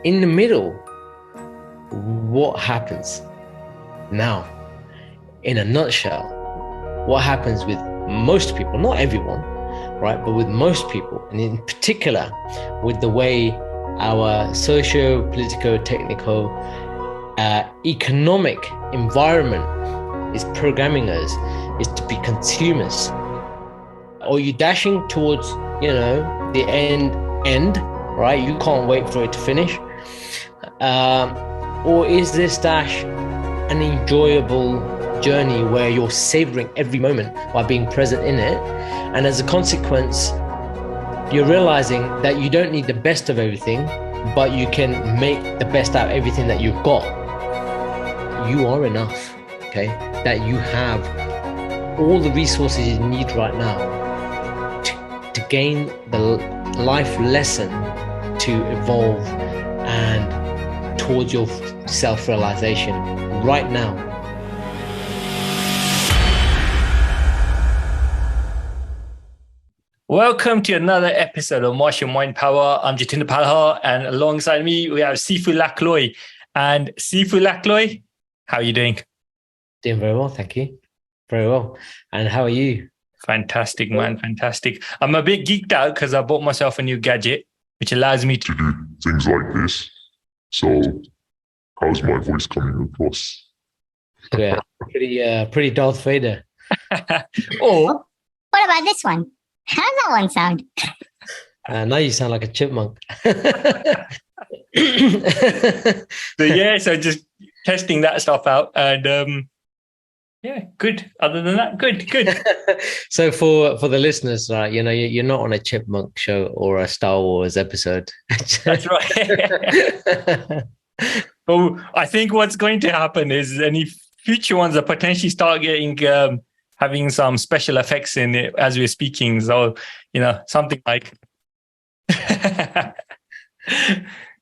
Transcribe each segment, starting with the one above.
in the middle, what happens? Now, in a nutshell, what happens with most people, not everyone, right, but with most people, and in particular with the way our socio-political-technical economic environment is programming us, is to be consumers. Or you dashing towards, the end, right? You can't wait for it to finish. Or is this dash an enjoyable journey where you're savoring every moment by being present in it? And as a consequence, you're realizing that you don't need the best of everything, but you can make the best out of everything that you've got. You are enough, okay? That you have all the resources you need right now to gain the life lesson to evolve and towards your self-realization right now. Welcome to another episode of Martial Mind Power. I'm Jatinder, and alongside me we have Sifu Lak. And Sifu Lak, how are you doing? Doing very well, thank you. Very well. And how are you? Fantastic, man. Fantastic. I'm a bit geeked out because I bought myself a new gadget, which allows me to do things like this. So how's my voice coming across? Yeah, pretty Darth Vader. Or what about this one? How does that one sound? Now you sound like a chipmunk. So just testing that stuff out, and yeah, good. Other than that, good. So for the listeners, right, you're not on a chipmunk show or a Star Wars episode. That's right. So I think what's going to happen is any future ones are potentially start getting having some special effects in it as we're speaking. So something like.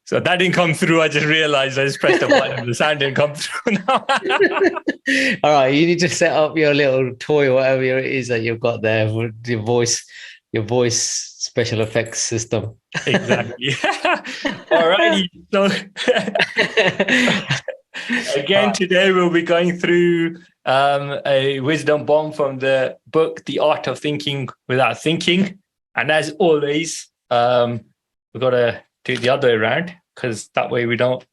So that didn't come through. I just realized I just pressed the button. The sound didn't come through now. All right, you need to set up your little toy or whatever it is that you've got there with your voice special effects system. Exactly. All righty. So again, today we'll be going through a wisdom bomb from the book, The Art of Thinking Without Thinking. And as always, we've got to do it the other way around, because that way we don't. Do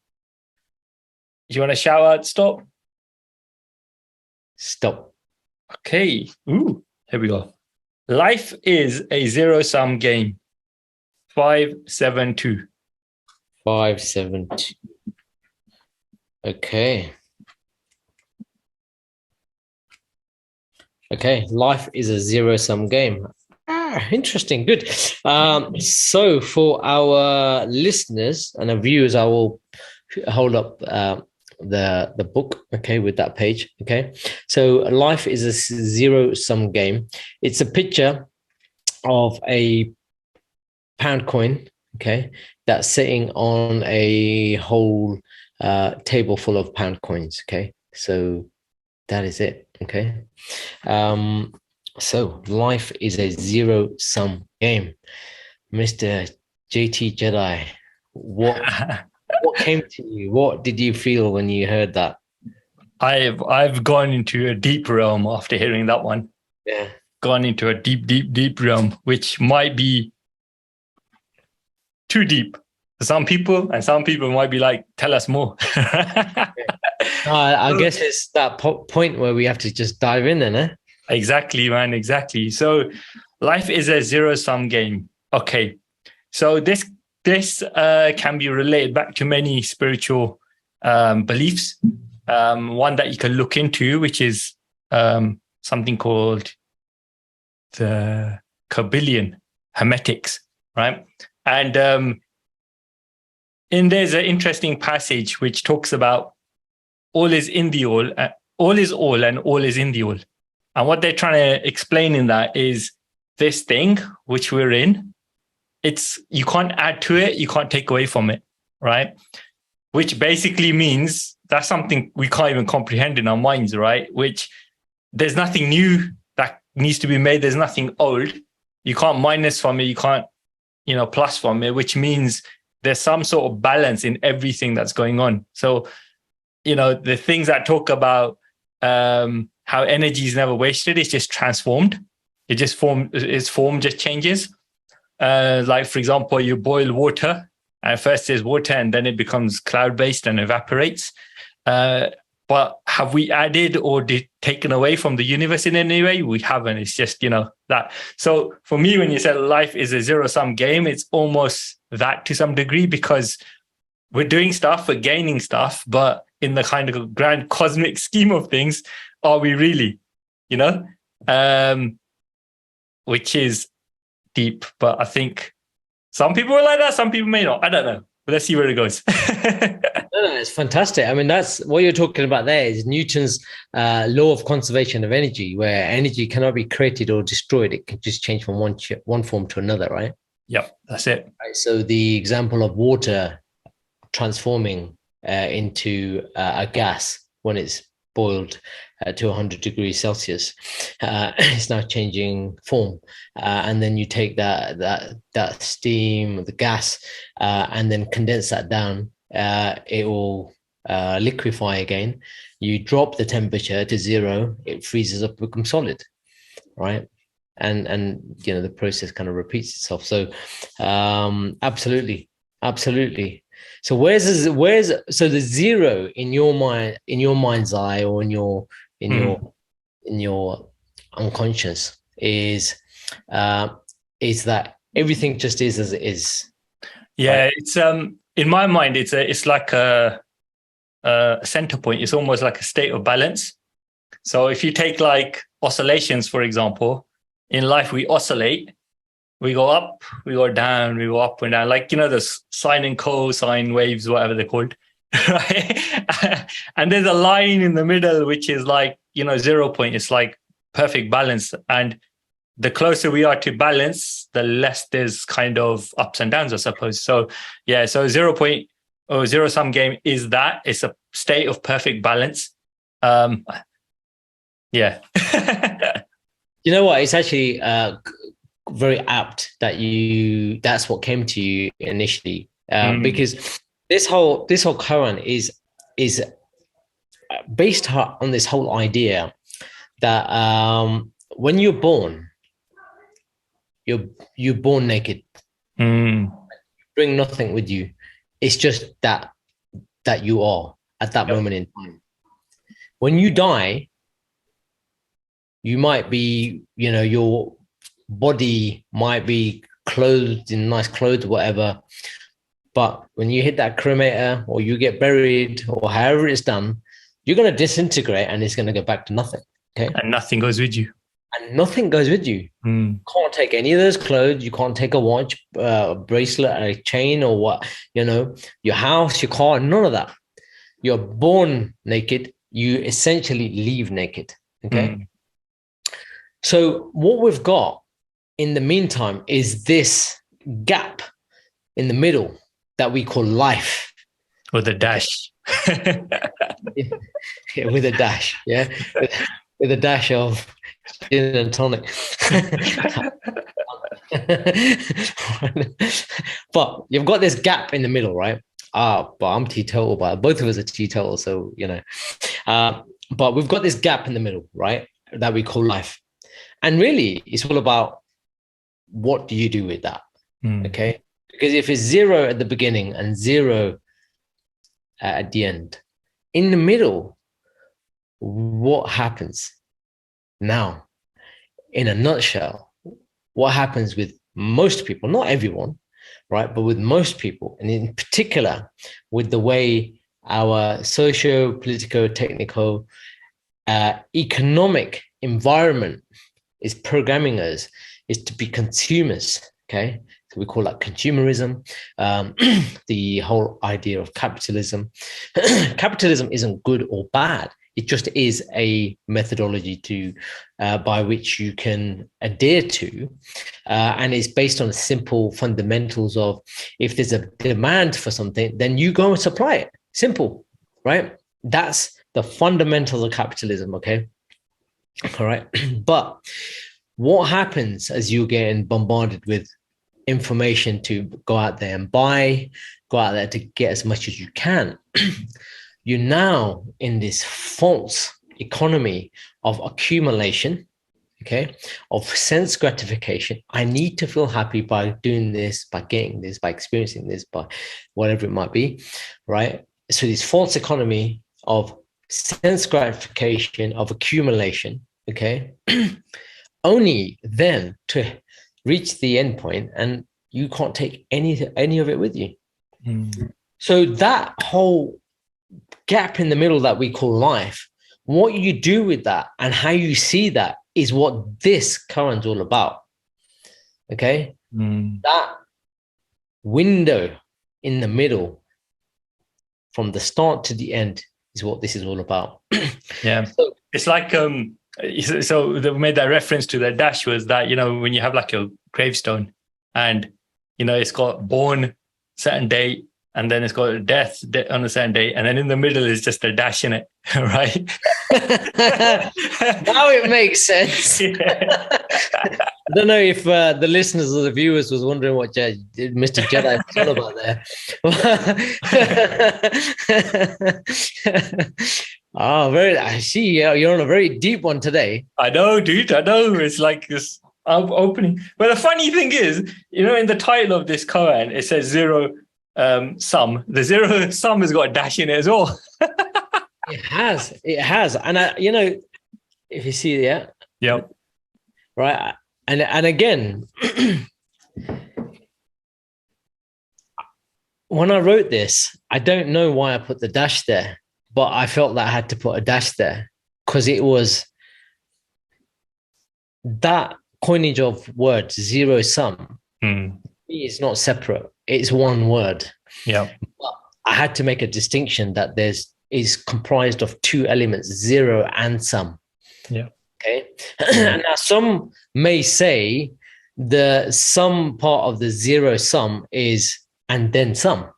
you want to shout out stop? Stop. Okay. Ooh, here we go. Life is a zero-sum game. 572. 572. Okay. Life is a zero-sum game. Interesting. Good. So for our listeners and our viewers, I will hold up the book, okay, with that page. Okay. So life is a zero-sum game. It's a picture of a pound coin, okay, that's sitting on a whole table full of pound coins. Okay. So that is it. Okay. So life is a zero-sum game. Mr. JT Jedi, what came to you? What did you feel when you heard that? I've gone into a deep realm after hearing that one. Yeah. Gone into a deep realm, which might be too deep for some people, and some people might be like, tell us more. I guess it's that point where we have to just dive in then, eh? Exactly, man. Exactly. So life is a zero-sum game. Okay. So this can be related back to many spiritual beliefs. One that you can look into, which is something called the Kabbalion Hermetics, right? And there's an interesting passage which talks about all is in the all is all, and all is in the all. And what they're trying to explain in that is this thing which we're in, you can't add to it, you can't take away from it, right? Which basically means that's something we can't even comprehend in our minds, right? Which there's nothing new that needs to be made. There's nothing old. You can't minus from it. You can't, plus from it, which means there's some sort of balance in everything that's going on. So, the things that talk about how energy is never wasted, it's just transformed. Its form just changes. Like, for example, you boil water, and first there's water and then it becomes cloud-based and evaporates. But have we added or taken away from the universe in any way? We haven't. It's just, that. So for me, when you said life is a zero-sum game, it's almost that to some degree, because we're doing stuff, we're gaining stuff, but in the kind of grand cosmic scheme of things, are we really, which is deep. But I think some people are like that, some people may not. I don't know. But let's see where it goes. No, it's fantastic. I mean, that's what you're talking about there is Newton's law of conservation of energy, where energy cannot be created or destroyed. It can just change from one form to another, right? Yep, that's it. Right, so the example of water transforming into a gas when it's boiled to 100 degrees Celsius, it's now changing form. And then you take that steam, the gas, and then condense that down. It will liquefy again. You drop the temperature to 0, it freezes up, becomes solid, right? And the process kind of repeats itself. So absolutely. So where's the 0 in your mind, in your mind's eye, or in your unconscious is that everything just is as it is. Yeah, right? it's in my mind, it's like a center point. It's almost like a state of balance. So if you take like oscillations, for example, in life we oscillate. We go up, we go down, we go up and down, like, the sine and cosine waves, whatever they're called, right? And there's a line in the middle, which is like, 0 point. It's like perfect balance. And the closer we are to balance, the less there's kind of ups and downs, I suppose. So, yeah, so 0 point or zero-sum game is that. It's a state of perfect balance. Yeah. You know what? It's actually very apt that that's what came to you initially, because this whole koan is based on this whole idea that when you're born, you're born naked. You bring nothing with you. It's just that you are at that moment in time. When you die, you might be, your body might be clothed in nice clothes, whatever. But when you hit that cremator or you get buried or however it's done, you're going to disintegrate and it's going to go back to nothing. Okay. And nothing goes with you. And nothing goes with you. Can't take any of those clothes. You can't take a watch, a bracelet, a chain, or what, your house, your car, none of that. You're born naked. You essentially leave naked. Okay. So what we've got in the meantime is this gap in the middle that we call life. With a dash. Yeah, with a dash. Yeah. With a dash of gin and tonic. But you've got this gap in the middle, right? But I'm teetotal, but both of us are teetotal. So, but we've got this gap in the middle, right? That we call life. And really, it's all about what do you do with that? Okay. Because if it's 0 at the beginning and 0 at the end, in the middle, what happens? Now, in a nutshell, what happens with most people, not everyone, right? But with most people, and in particular, with the way our socio-political, technical, economic environment is programming us, is to be consumers, okay? So we call that consumerism, the whole idea of capitalism. Capitalism isn't good or bad. It just is a methodology by which you can adhere to. And it's based on simple fundamentals of if there's a demand for something, then you go and supply it. Simple, right? That's the fundamentals of capitalism, okay? All right. But what happens as you're getting bombarded with information to go out there and buy, go out there to get as much as you can. You're now in this false economy of accumulation, okay, of sense gratification. I need to feel happy by doing this, by getting this, by experiencing this, by whatever it might be, right? So this false economy of sense gratification, of accumulation, okay, only then to reach the end point, and you can't take any of it with you. So that whole gap in the middle that we call life, what you do with that and how you see that is what this koan's all about. Okay. That window in the middle from the start to the end is what this is all about. Yeah. So, it's like so they made that reference to the dash was that, you know, when you have like a gravestone and, you know, it's got born certain date, and then it's got a death on a certain date, and then in the middle is just a dash in it, right? Now it makes sense. I don't know if the listeners or the viewers was wondering what Mr. Jedi was all about there. Oh, I see. You're on a very deep one today. I know, dude. I know. It's like this opening. But the funny thing is, you know, in the title of this koan, it says zero sum. The zero sum has got a dash in it as well. It has. And you know, if you see that, yep, right. And again, when I wrote this, I don't know why I put the dash there, but I felt that I had to put a dash there because it was that coinage of words, zero sum. It's not separate. It's one word. Yeah. I had to make a distinction that is comprised of two elements, zero and sum. Yeah. Okay. And now some may say the sum part of the zero sum is and then sum.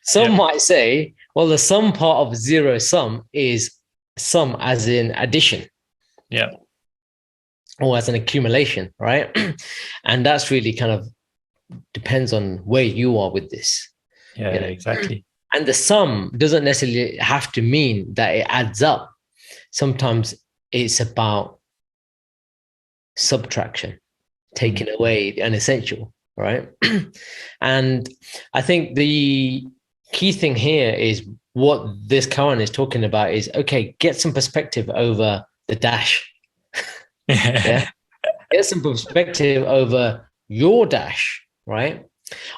Some might say, well, the sum part of zero sum is sum as in addition. Yeah. Or as an accumulation, right? And that's really kind of depends on where you are with this. Yeah, you know? Exactly. And the sum doesn't necessarily have to mean that it adds up. Sometimes it's about subtraction, taking away the unessential, right? And I think the key thing here is what this koan is talking about is, okay, get some perspective over the dash. Yeah. Get some perspective over your dash, right?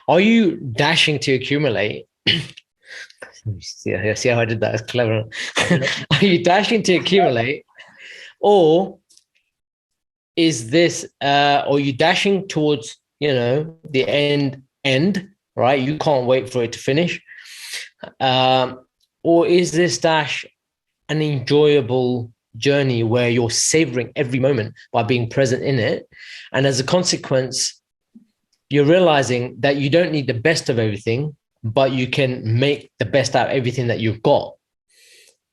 Are you dashing to accumulate? See how I did that? It's clever. Are you dashing to accumulate, or is this? Are you dashing towards, you know, the end? Right? You can't wait for it to finish, or is this dash an enjoyable journey where you're savoring every moment by being present in it, and as a consequence, you're realizing that you don't need the best of everything, but you can make the best out of everything that you've got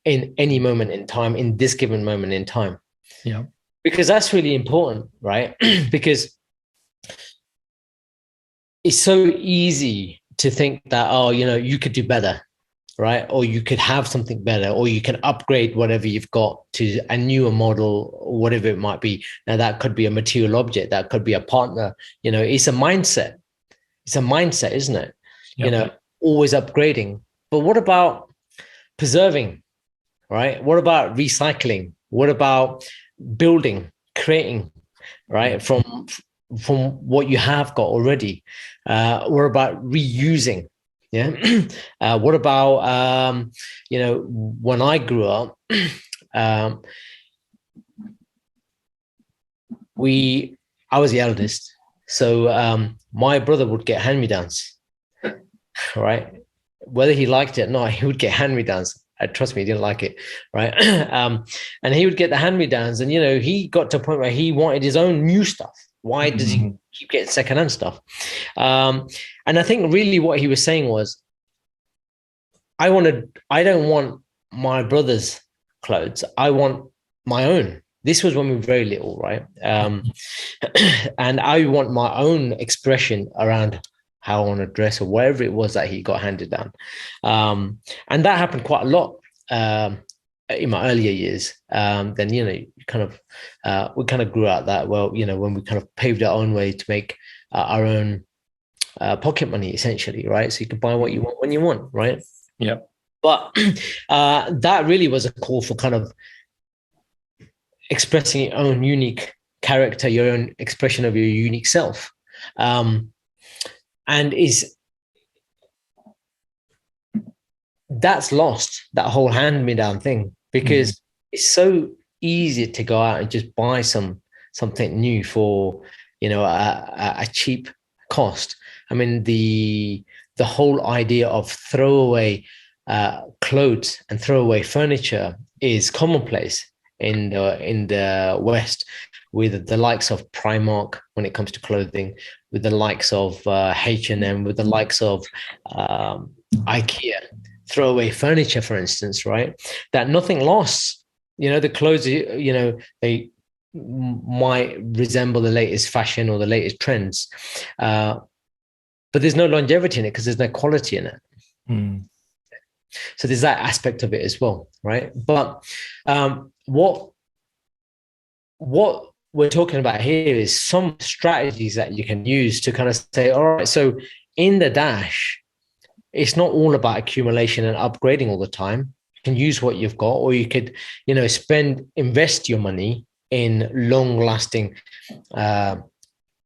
in any moment in time, in this given moment in time. Yeah. Because that's really important, right? Because it's so easy to think that, oh, you know, you could do better, right? Or you could have something better, or you can upgrade whatever you've got to a newer model, or whatever it might be. Now, that could be a material object, that could be a partner. You know, it's a mindset. It's a mindset, isn't it? Yep. You know, always upgrading. But what about preserving, right? What about recycling? What about building, creating, right? From what you have got already. What about reusing? Yeah. What about, you know, when I grew up, I was the eldest. So my brother would get hand-me-downs, right? Whether he liked it or not, he would get hand-me-downs. Trust me, he didn't like it, right? And he would get the hand-me-downs, and, you know, he got to a point where he wanted his own new stuff. Why does he keep getting secondhand stuff? And I think really what he was saying was, I don't want my brother's clothes. I want my own. This was when we were very little, right? And I want my own expression around how I want to dress or whatever it was that he got handed down. And that happened quite a lot in my earlier years. Then, we kind of grew out that, well, when we kind of paved our own way to make our own pocket money, essentially, right? So you can buy what you want when you want, right? Yeah. But that really was a call for kind of expressing your own unique character, your own expression of your unique self. And that's lost, that whole hand-me-down thing, because it's so easy to go out and just buy something new for, a cheap cost. I mean, the whole idea of throwaway clothes and throwaway furniture is commonplace in the West, with the likes of Primark when it comes to clothing, with the likes of H&M, with the likes of IKEA, throwaway furniture, for instance, right? That nothing lasts. The clothes, they might resemble the latest fashion or the latest trends, but there's no longevity in it because there's no quality in it. So there's that aspect of it as well, right? But what we're talking about here is some strategies that you can use to kind of say, all right, so in the dash, it's not all about accumulation and upgrading all the time. You can use what you've got, or you could, invest your money in long-lasting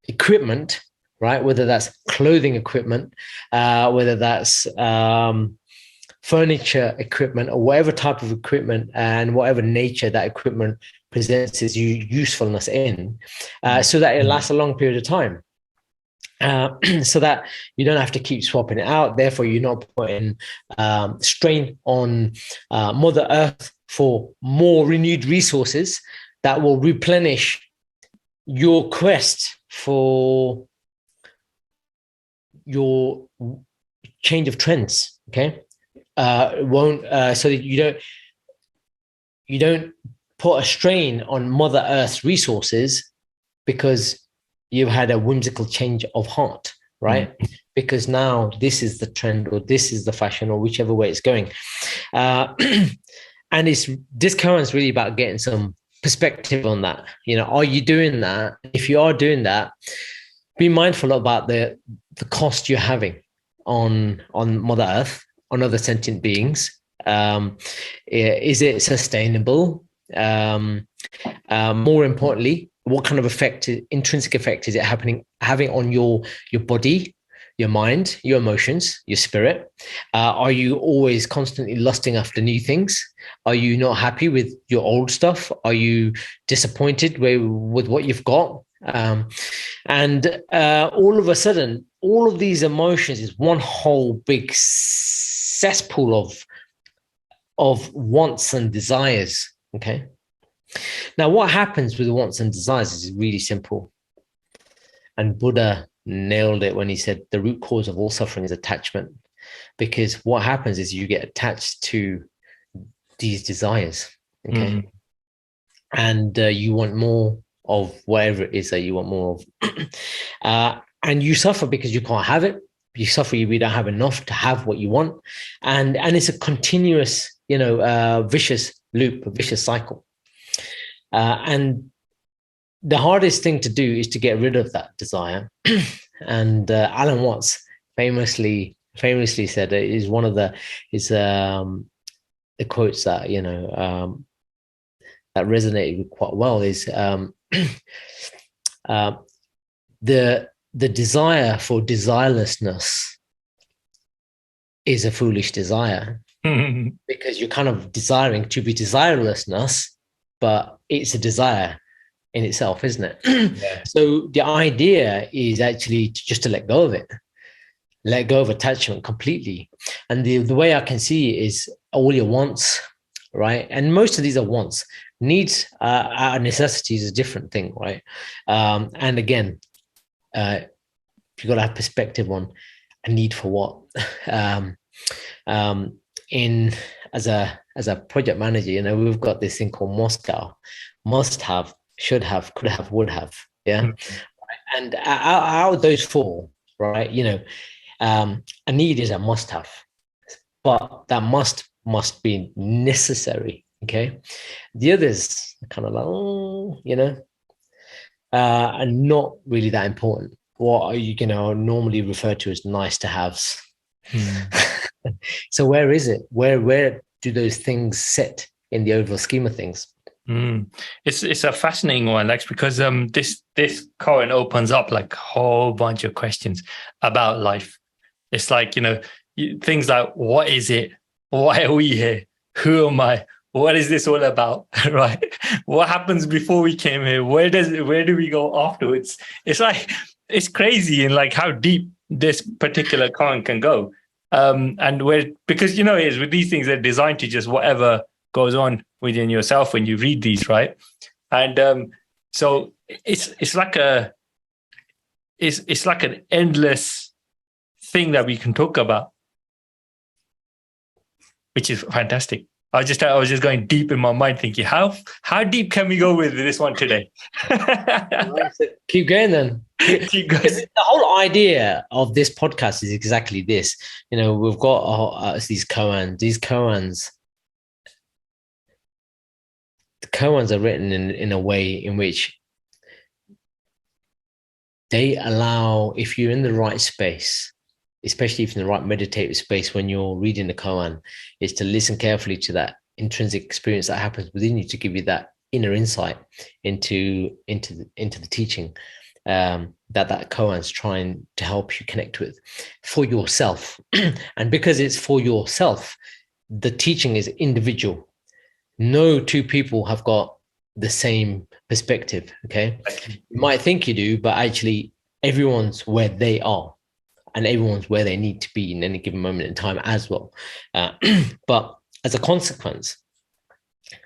equipment, right? Whether that's clothing equipment, whether that's furniture equipment, or whatever type of equipment and whatever nature that equipment presents its usefulness in, so that it lasts a long period of time. So that you don't have to keep swapping it out. Therefore, you're not putting strain on Mother Earth for more renewed resources that will replenish your quest for your change of trends. Okay, won't so that you don't put a strain on Mother Earth's resources because you've had a whimsical change of heart, right? Because now this is the trend, or this is the fashion, or whichever way it's going. And this current's really about getting some perspective on that. Are you doing that? If you are doing that, be mindful about the cost you're having on Mother Earth, on other sentient beings. Is it sustainable? More importantly, what kind of intrinsic effect is it having on your body, your mind, your emotions, your spirit? Are you always constantly lusting after new things? Are you not happy with your old stuff? Are you disappointed with what you've got? And all of a sudden, all of these emotions is one whole big cesspool of wants and desires. Okay. Now, what happens with wants and desires is really simple. And Buddha nailed it when he said the root cause of all suffering is attachment. Because what happens is you get attached to these desires. Okay. And you want more of whatever it is that you want more of. And you suffer because you can't have it. You suffer, we don't have enough to have what you want. And it's a continuous, vicious loop, a vicious cycle. And the hardest thing to do is to get rid of that desire. And Alan Watts famously said, it is one of the quotes that that resonated quite well, is the desire for desirelessness is a foolish desire. Because you're kind of desiring to be desirelessness, but it's a desire in itself, isn't it? Yeah. So the idea is actually just to let go of it, let go of attachment completely. And the way I can see it is all your wants, right? And most of these are wants. Needs are necessities, is a different thing, right? And again, you've got to have perspective on a need for what. As a project manager, we've got this thing called Moscow: must have, should have, could have, would have. Yeah. And out of those four, right, A need is a must-have, but that must be necessary. Okay, the others are kind of like, are not really that important. What are you normally refer to as nice to haves. So where is it? Where do those things sit in the overall scheme of things? It's a fascinating one, Lex, because this koan opens up like a whole bunch of questions about life. It's like, things like, what is it? Why are we here? Who am I? What is this all about? Right? What happens before we came here? Where do we go afterwards? It's like, it's crazy and like how deep this particular koan can go. Because it is with these things, they're designed to just whatever goes on within yourself when you read these, right? And so it's like an endless thing that we can talk about, which is fantastic. I was just going deep in my mind, thinking, how deep can we go with this one today? Keep going then. Keep going. The whole idea of this podcast is exactly this. We've got these koans. These koans, the koans are written in a way in which they allow, if you're in the right space, especially if in the right meditative space when you're reading the koan, is to listen carefully to that intrinsic experience that happens within you to give you that inner insight into the teaching that koan's trying to help you connect with for yourself. And because it's for yourself, the teaching is individual. No two people have got the same perspective. Okay, you might think you do, but actually everyone's where they are. And everyone's where they need to be in any given moment in time as well. But as a consequence,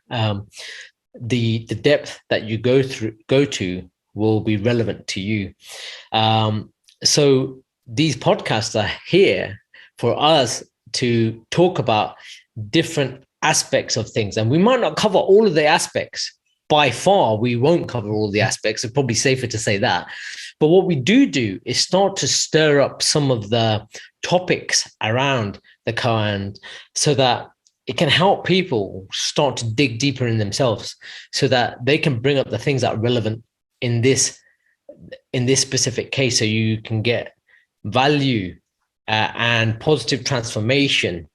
the depth that you go to will be relevant to you. So these podcasts are here for us to talk about different aspects of things. And we might not cover all of the aspects. By far, we won't cover all the aspects. It's probably safer to say that. But what we do is start to stir up some of the topics around the koan so that it can help people start to dig deeper in themselves so that they can bring up the things that are relevant in this specific case, so you can get value and positive transformation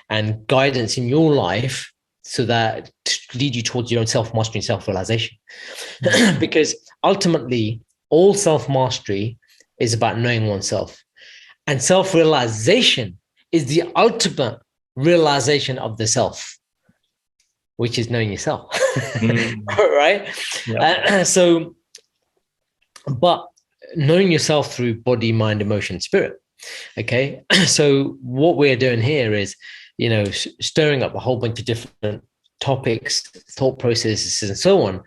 and guidance in your life, so that to lead you towards your own self-mastery and self-realization. Because ultimately, all self-mastery is about knowing oneself. And self-realization is the ultimate realization of the self, which is knowing yourself. Right? Yeah. But knowing yourself through body, mind, emotion, spirit. Okay. So what we're doing here is, stirring up a whole bunch of different topics, thought processes, and so on.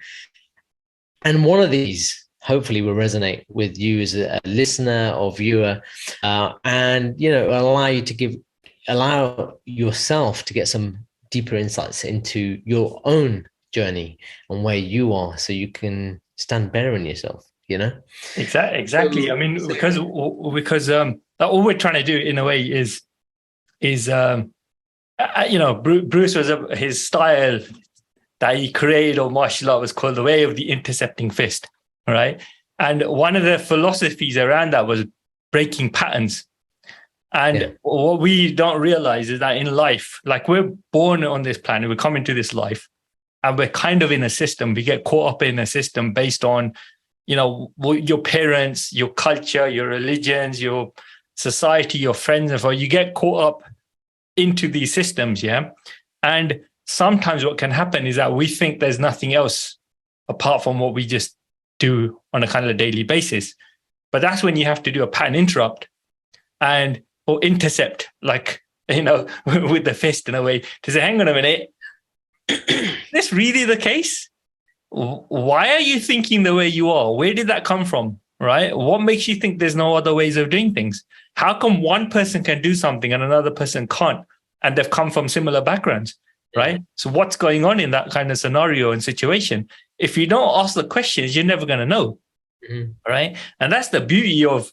And one of these hopefully will resonate with you as a listener or viewer, and allow yourself to get some deeper insights into your own journey and where you are, so you can stand better in yourself. Exactly. I mean, because all we're trying to do in a way is Bruce his style that he created of martial art was called the way of the intercepting fist, right? And one of the philosophies around that was breaking patterns. And what we don't realize is that in life, like, we're born on this planet, we come into this life, and we're kind of in a system. We get caught up in a system based on, your parents, your culture, your religions, your society, your friends, and so you get caught up into these systems, yeah? And sometimes what can happen is that we think there's nothing else apart from what we just do on a kind of daily basis. But that's when you have to do a pattern interrupt or intercept, like, with the fist in a way, to say, hang on a minute, is this really the case? Why are you thinking the way you are? Where did that come from, right? What makes you think there's no other ways of doing things? How come one person can do something and another person can't? And they've come from similar backgrounds, right? So what's going on in that kind of scenario and situation? If you don't ask the questions, you're never going to know, right? And that's the beauty of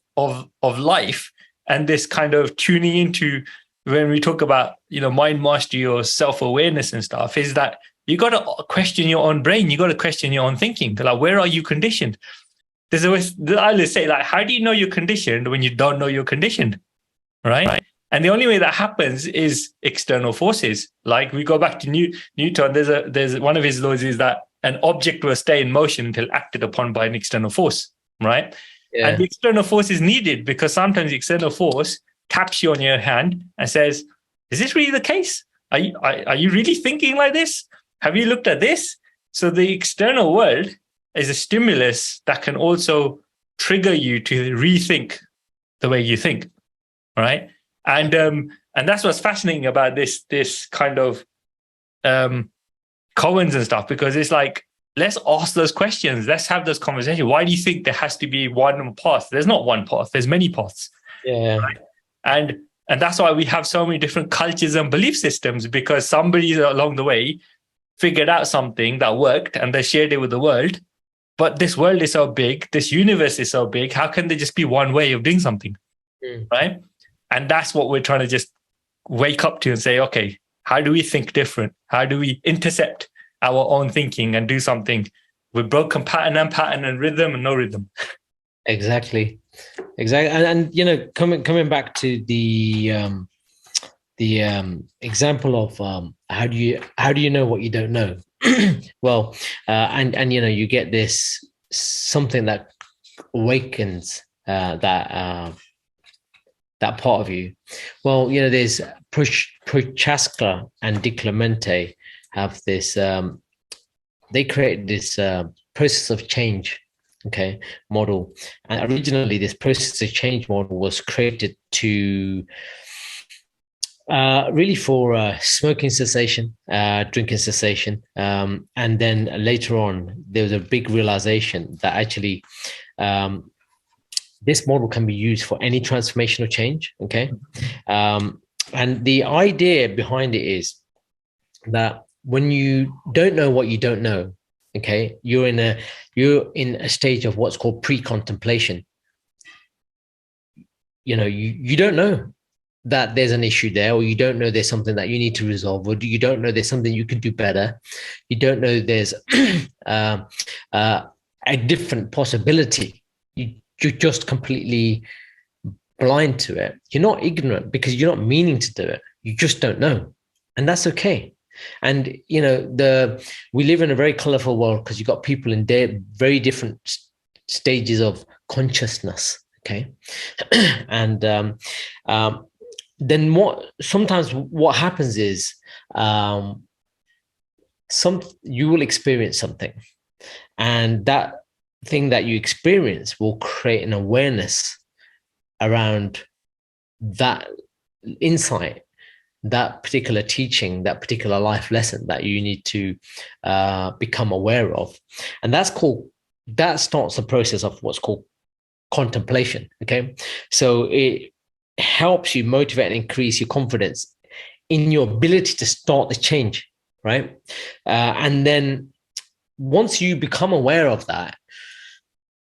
life, and this kind of tuning into, when we talk about, mind mastery or self-awareness and stuff, is that you got to question your own brain. You got to question your own thinking. Like, where are you conditioned? I always say, like, how do you know you're conditioned when you don't know you're conditioned, right? And the only way that happens is external forces. Like, we go back to Newton. There's one of his laws is that an object will stay in motion until acted upon by an external force, right? Yeah. And the external force is needed because sometimes the external force taps you on your hand and says, "Is this really the case? Are you really thinking like this? Have you looked at this?" So the external world is a stimulus that can also trigger you to rethink the way you think, right? And that's what's fascinating about this kind of koans and stuff, because it's like, let's ask those questions. Let's have those conversations. Why do you think there has to be one path? There's not one path. There's many paths. Yeah. Right? And that's why we have so many different cultures and belief systems, because somebody along the way figured out something that worked and they shared it with the world. But this world is so big, this universe is so big, how can there just be one way of doing something? Right? And that's what we're trying to just wake up to and say, okay, how do we think different? How do we intercept our own thinking and do something with broken pattern and rhythm and no rhythm? Exactly. And coming back to the example of how do you know what you don't know? Well, and you get this something that awakens that part of you. Well, there's Prochaska and Di Clemente have this. They created this process of change, model, and originally this process of change model was created to really for smoking cessation, drinking cessation, and then later on there was a big realization that actually this model can be used for any transformational change. And the idea behind it is that when you don't know what you don't know, you're in a stage of what's called pre-contemplation. You don't know that there's an issue there, or you don't know there's something that you need to resolve, or you don't know there's something you could do better. You don't know there's a different possibility. You're just completely blind to it. You're not ignorant because you're not meaning to do it. You just don't know. And that's okay. And, we live in a very colorful world because you've got people in very different stages of consciousness. And then sometimes what happens is you will experience something, and that thing that you experience will create an awareness around that insight, that particular teaching, that particular life lesson that you need to become aware of. And that starts the process of what's called contemplation. So it helps you motivate and increase your confidence in your ability to start the change, right? And then once you become aware of that,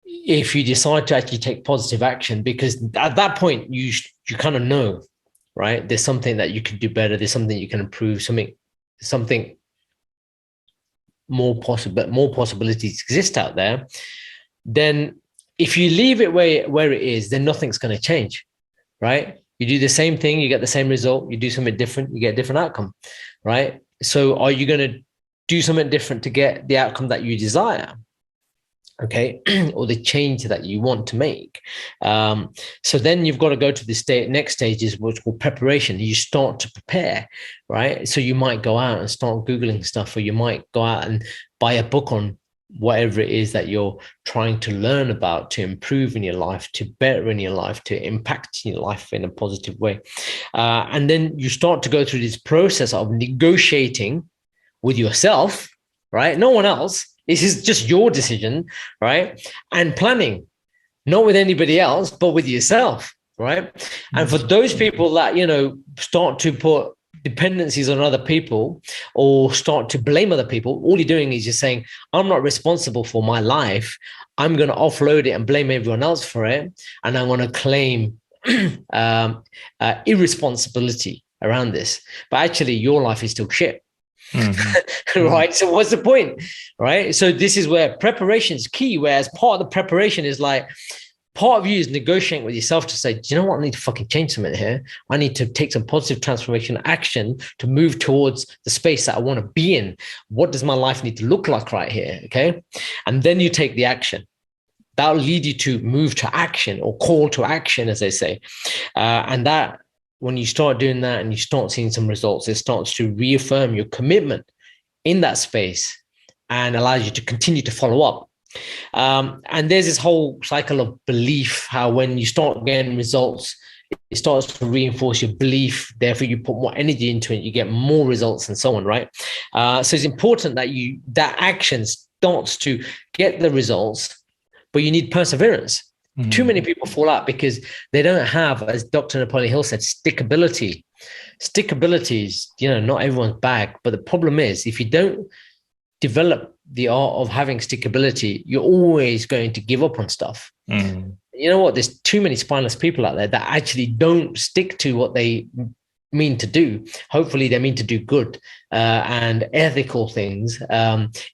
if you decide to actually take positive action, because at that point you kind of know, right? There's something that you can do better. There's something you can improve. Something more possibilities exist out there. Then if you leave it where it is, then nothing's going to change, right? You do the same thing, you get the same result. You do something different, you get a different outcome, right? So are you going to do something different to get the outcome that you desire? Or the change that you want to make. So then you've got to go to the next stage is what's called preparation. You start to prepare, right? So you might go out and start Googling stuff, or you might go out and buy a book on whatever it is that you're trying to learn about, to improve in your life, to better in your life, to impact your life in a positive way. And then you start to go through this process of negotiating with yourself, right? No one else. This is just your decision, right? And planning, not with anybody else, but with yourself, right? And for those people that, start to put dependencies on other people or start to blame other people, all you're doing is just saying, I'm not responsible for my life. I'm going to offload it and blame everyone else for it. And I'm going to claim irresponsibility around this, but actually your life is still shit. Mm-hmm. Right. So what's the point? Right. So this is where preparation is key. Whereas part of the preparation is like, part of you is negotiating with yourself to say, do you know what? I need to fucking change something here. I need to take some positive transformation action to move towards the space that I want to be in. What does my life need to look like right here? Okay. And then you take the action. That'll lead you to move to action, or call to action, as they say. And that, when you start doing that and you start seeing some results, it starts to reaffirm your commitment in that space and allows you to continue to follow up. And there's this whole cycle of belief, how when you start getting results, it starts to reinforce your belief. Therefore, you put more energy into it, you get more results, and so on, right? So it's important that that action starts to get the results, but you need perseverance. Mm-hmm. Too many people fall out because they don't have, as Dr. Napoleon Hill said, stickability. Stickability is, not everyone's bag. But the problem is, if you don't develop the art of having stickability, you're always going to give up on stuff. Mm. You know what? There's too many spineless people out there that actually don't stick to what they mean to do. Hopefully they mean to do good and ethical things,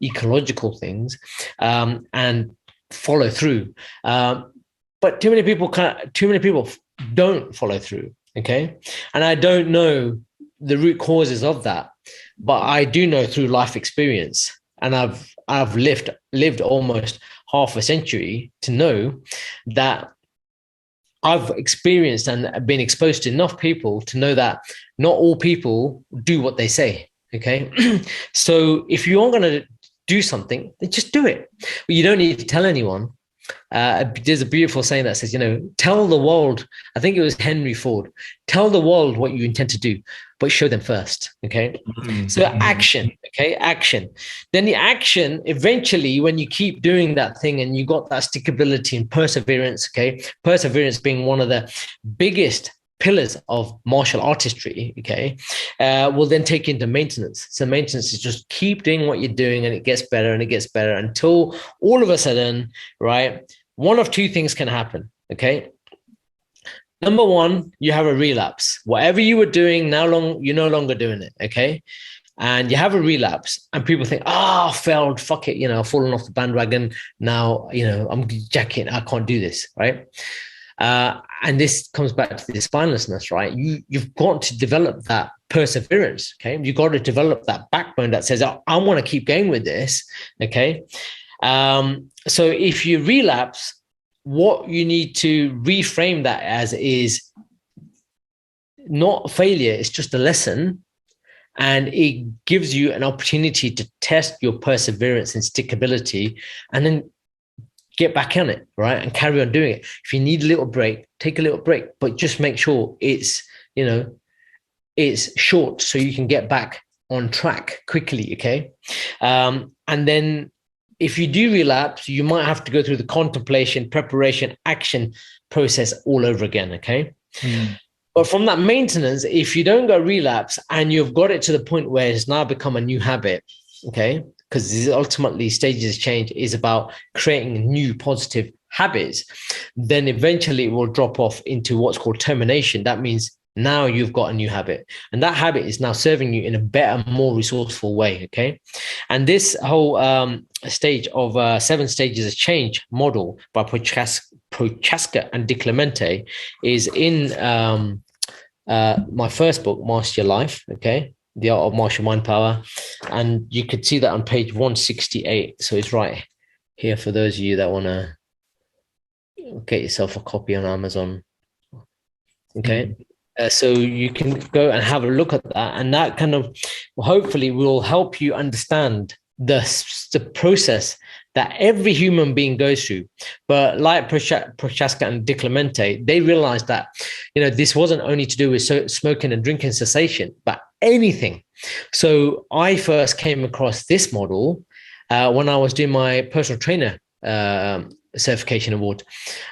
ecological things, and follow through. But too many people don't follow through. Okay. And I don't know the root causes of that, but I do know through life experience, and I've lived almost half a century to know that I've experienced and been exposed to enough people to know that not all people do what they say. Okay. So if you are going to do something, then just do it. But you don't need to tell anyone. There's a beautiful saying that says, tell the world, I think it was Henry Ford, tell the world what you intend to do, but show them first. Okay. Mm-hmm. So action. Okay. Action. Then the action, eventually, when you keep doing that thing and you got that stickability and perseverance, okay, perseverance being one of the biggest pillars of martial artistry, okay, will then take into maintenance. So maintenance is just keep doing what you're doing, and it gets better and it gets better until all of a sudden, right, one of two things can happen, okay? Number one, you have a relapse. Whatever you were doing, you're no longer doing it, okay? And you have a relapse and people think, I failed, fuck it, I've fallen off the bandwagon. Now, I'm jacking, I can't do this, right? And this comes back to the spinelessness, right? You've got to develop that perseverance, okay? You've got to develop that backbone that says, I want to keep going with this, okay? So if you relapse, what you need to reframe that as is not failure, it's just a lesson. And it gives you an opportunity to test your perseverance and stickability, and then get back on it, right? And carry on doing it. If you need a little break, take a little break, but just make sure it's short so you can get back on track quickly, okay? And then if you do relapse, you might have to go through the contemplation, preparation, action process all over again, okay? Mm. But from that maintenance, if you don't go relapse and you've got it to the point where it's now become a new habit, okay? Because ultimately stages of change is about creating new positive habits, then eventually it will drop off into what's called termination. That means now you've got a new habit, and that habit is now serving you in a better, more resourceful way, okay? And this whole stage of 7 stages of change model by Prochaska and Di Clemente is in my first book, Master Your Life, okay? The Art of Martial Mind Power. And you could see that on page 168. So it's right here for those of you that want to get yourself a copy on Amazon. Okay. So you can go and have a look at that. And that kind of hopefully will help you understand the process that every human being goes through. But like Prochaska and Di Clemente, they realized that, this wasn't only to do with smoking and drinking cessation, but anything. So I first came across this model when I was doing my personal trainer certification award,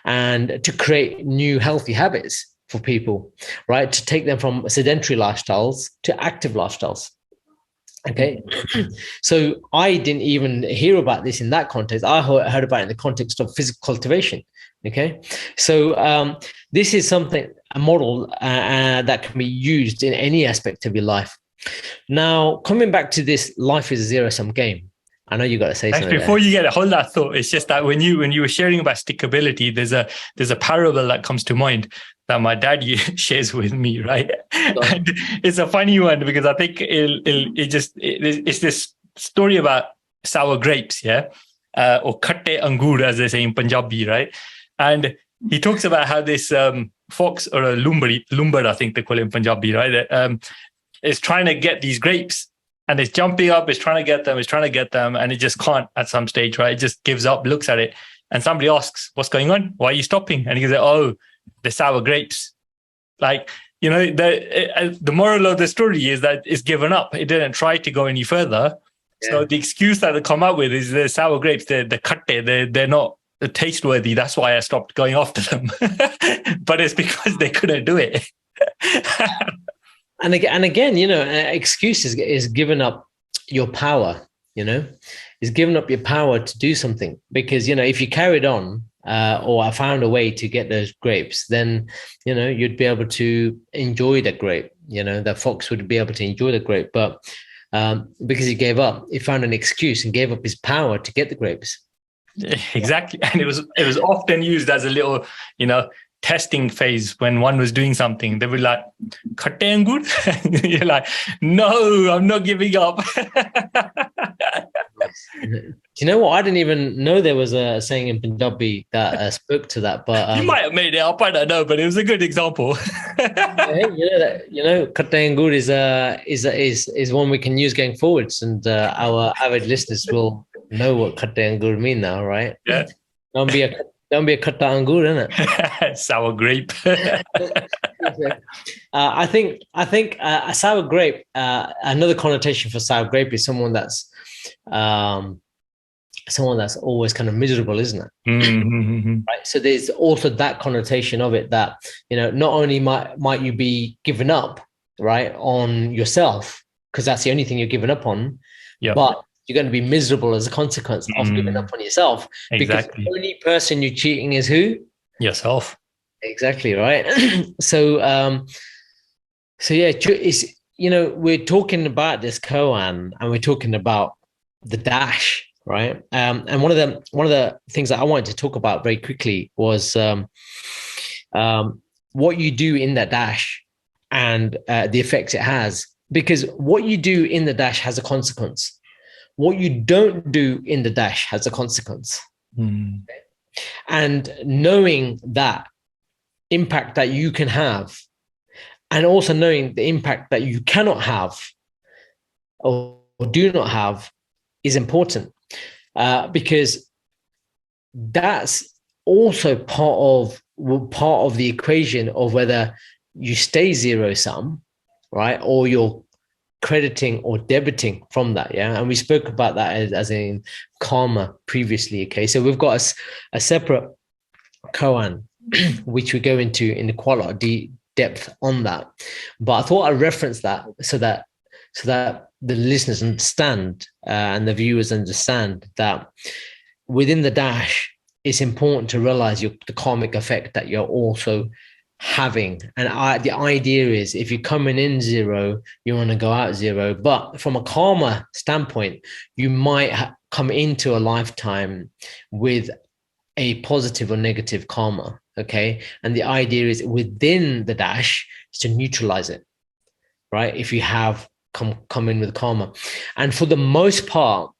and to create new healthy habits for people, right? To take them from sedentary lifestyles to active lifestyles. Okay. So I didn't even hear about this in that context. I heard about it in the context of physical cultivation. Okay. So this is something, a model that can be used in any aspect of your life. Now, coming back to this, life is a zero-sum game. I know you got to say something Before there. you get a hold that thought, it's just that when you were sharing about stickability, there's a parable that comes to mind that my dad shares with me, right? And it's a funny one because I think it's this story about sour grapes, yeah, or khatte angur as they say in Punjabi, right? And he talks about how this fox or a lumbar, I think they call it in Punjabi, right? Is trying to get these grapes. And it's jumping up, it's trying to get them, and it just can't at some stage, right? It just gives up, looks at it. And somebody asks, what's going on? Why are you stopping? And he goes, oh, the sour grapes. Like, the moral of the story is that it's given up. It didn't try to go any further. Yeah. So the excuse that they come up with is the sour grapes, the khatte, they're not taste-worthy. That's why I stopped going after them. But it's because they couldn't do it. And again, excuse is giving up your power, is giving up your power to do something. Because, if you carried on or I found a way to get those grapes, then, you'd be able to enjoy the grape. The fox would be able to enjoy the grape. But because he gave up, he found an excuse and gave up his power to get the grapes. Exactly. And it was often used as a little, testing phase when one was doing something. They were like, khatte angur? You're like, no, I'm not giving up. Do you know what? I didn't even know there was a saying in Punjabi that spoke to that. But you might have made it up. I don't know, but it was a good example. Khatte angur is one we can use going forwards, and our avid listeners will know what khatte angur mean now, right? Yeah. Don't be a khatta angur, innit? Sour grape. I think a sour grape. Another connotation for sour grape is someone that's always kind of miserable, isn't it? Mm-hmm. Right. So there's also that connotation of it that not only might you be giving up, right, on yourself because that's the only thing you're giving up on, but you're going to be miserable as a consequence of giving up on yourself. Exactly. Because the only person you're cheating is who? Yourself. Exactly, right. So yeah, it's, we're talking about this koan and we're talking about the dash, right? And one of the things that I wanted to talk about very quickly was what you do in that dash and the effects it has. Because what you do in the dash has a consequence. What you don't do in the dash has a consequence. Mm. Okay? And knowing that impact that you can have, and also knowing the impact that you cannot have or do not have is important, because that's also part of the equation of whether you stay zero sum, right, or you're crediting or debiting from that. Yeah. And we spoke about that as in karma previously. Okay. So we've got a separate koan, which we go into in quite a lot of depth on that. But I thought I'd reference that so that the listeners understand and the viewers understand that within the dash, it's important to realize the karmic effect that you're also having. And the idea is if you're coming in zero, you want to go out zero. But from a karma standpoint, you might come into a lifetime with a positive or negative karma. Okay. And the idea is within the dash is to neutralize it, right? If you have come in with karma. And for the most part,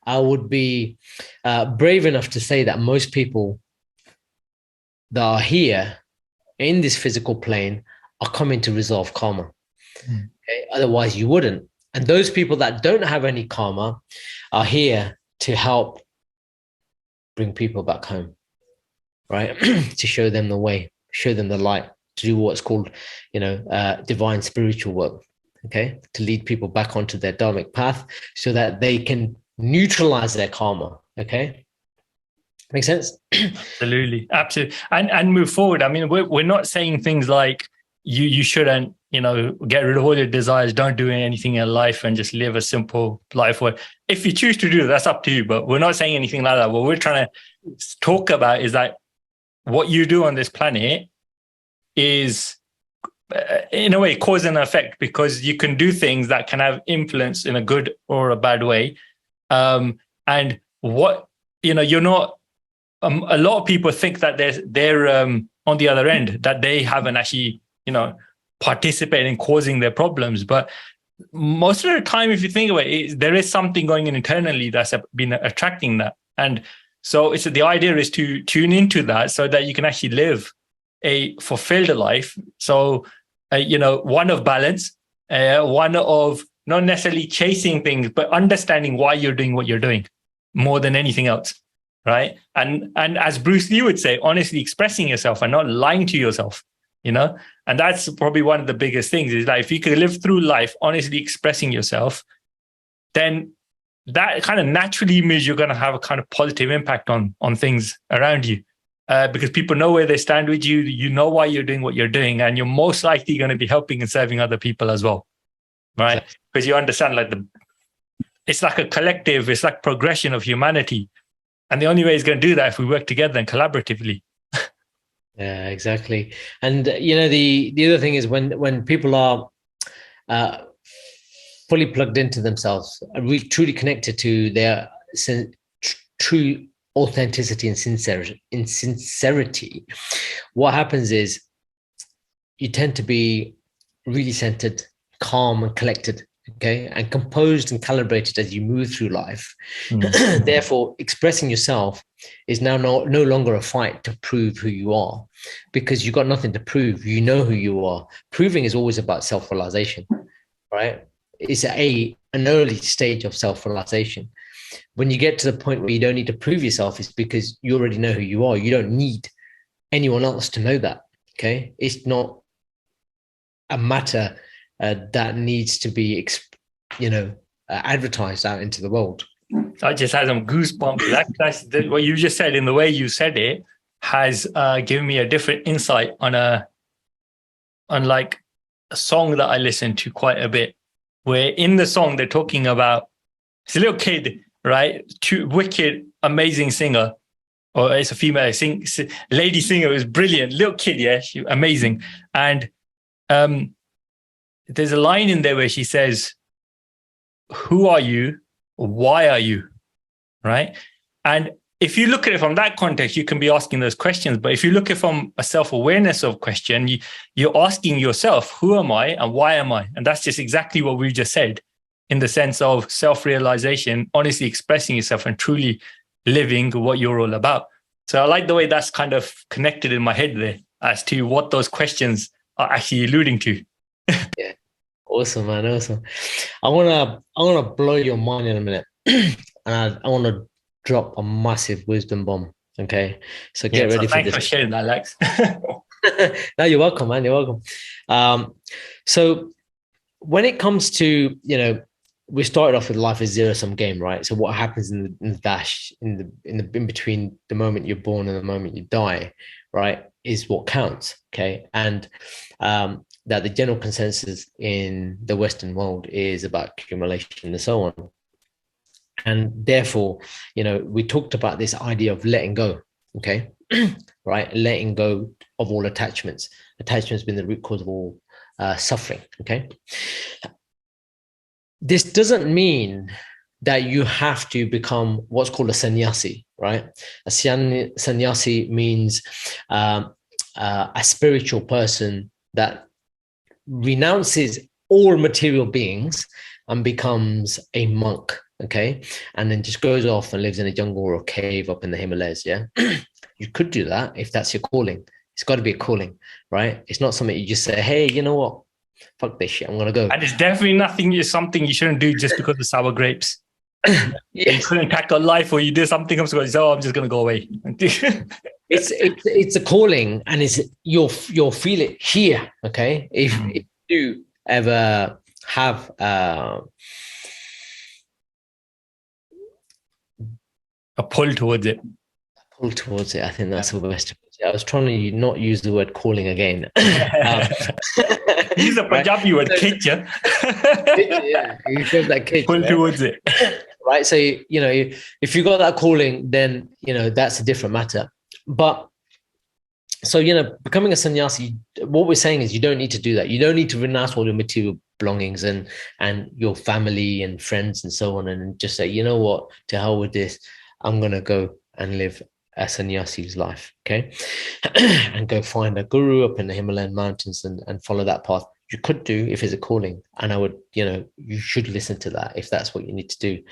I would be brave enough to say that most people that are here in this physical plane are coming to resolve karma. Okay? Otherwise you wouldn't. And those people that don't have any karma are here to help bring people back home, right? To show them the way, show them the light, to do what's called, divine spiritual work, okay? To lead people back onto their dharmic path so that they can neutralize their karma, okay? Make sense? Absolutely. And move forward. I mean, we're not saying things like you shouldn't get rid of all your desires, don't do anything in life and just live a simple life. Where if you choose to do it, that's up to you. But we're not saying anything like that. What we're trying to talk about is that what you do on this planet is, in a way, cause and effect, because you can do things that can have influence in a good or a bad way. And what, you're not, a lot of people think that they're on the other end, that they haven't actually, participate in causing their problems. But most of the time, if you think about it, there is something going on internally that's been attracting that. And so the idea is to tune into that so that you can actually live a fulfilled life. So, one of balance, one of not necessarily chasing things, but understanding why you're doing what you're doing more than anything else. Right. And as Bruce Lee would say, honestly expressing yourself and not lying to yourself, and that's probably one of the biggest things is that if you can live through life honestly expressing yourself, then that kind of naturally means you're going to have a kind of positive impact on things around you, because people know where they stand with you. You know why you're doing what you're doing, and you're most likely going to be helping and serving other people as well, right? Exactly. Because you understand it's like a collective, it's like progression of humanity, and the only way it's going to do that if we work together and collaboratively. Yeah, exactly. And the other thing is when people are fully plugged into themselves, really truly connected to their true authenticity and sincerity, what happens is you tend to be really centered, calm, and collected. Okay, and composed and calibrated as you move through life. Therefore, expressing yourself is now no longer a fight to prove who you are, because you've got nothing to prove. You know who you are. Proving is always about self-realization, right? It's an early stage of self-realization. When you get to the point where you don't need to prove yourself, it's because you already know who you are. You don't need anyone else to know that. Okay, it's not a matter that needs to be, advertised out into the world. I just had some goosebumps. That's what you just said. In the way you said it has given me a different insight on a song that I listen to quite a bit. Where in the song they're talking about it's a little kid, right? Wicked, amazing singer, or it's a female lady singer who's brilliant, little kid, yeah, amazing, and there's a line in there where she says, "Who are you? Why are you?" Right? And if you look at it from that context, you can be asking those questions. But if you look at it from a self-awareness of question, you're asking yourself, who am I and why am I? And that's just exactly what we just said in the sense of self-realization, honestly expressing yourself and truly living what you're all about. So I like the way that's kind of connected in my head there as to what those questions are actually alluding to. Yeah. Awesome, man. Awesome. I wanna blow your mind in a minute. And I want to drop a massive wisdom bomb. Okay. So get ready for this. Thanks for sharing that, Alex. No, you're welcome, man. You're welcome. So when it comes to, we started off with life as zero-sum game, right? So what happens in the dash, in between the moment you're born and the moment you die, right, is what counts. Okay. And that the general consensus in the Western world is about accumulation and so on. And therefore, we talked about this idea of letting go, okay? Right? Letting go of all attachments. Attachments being the root cause of all suffering, okay? This doesn't mean that you have to become what's called a sannyasi, right? A sannyasi means a spiritual person that renounces all material beings and becomes a monk, okay? And then just goes off and lives in a jungle or a cave up in the Himalayas, yeah? You could do that if that's your calling. It's got to be a calling, right? It's not something you just say, hey, you know what? Fuck this shit, I'm going to go. And it's definitely something you shouldn't do just because of sour grapes. Yes. You couldn't tackle life or you do something, I'm just going to go away. It's a calling, and you'll feel it here, okay? If you ever have a pull towards it. I think that's the best I was trying to not use the word calling again. Use the Punjabi word, khich. Yeah, you feel that khich, Pull right? towards it. Right. So, if you got that calling, then, that's a different matter. But so, becoming a sannyasi, what we're saying is you don't need to do that. You don't need to renounce all your material belongings and your family and friends and so on, and just say, you know what, to hell with this. I'm going to go and live a sannyasi's life. Okay. And go find a guru up in the Himalayan mountains and follow that path. You could do if it's a calling, and I would, you should listen to that if that's what you need to do.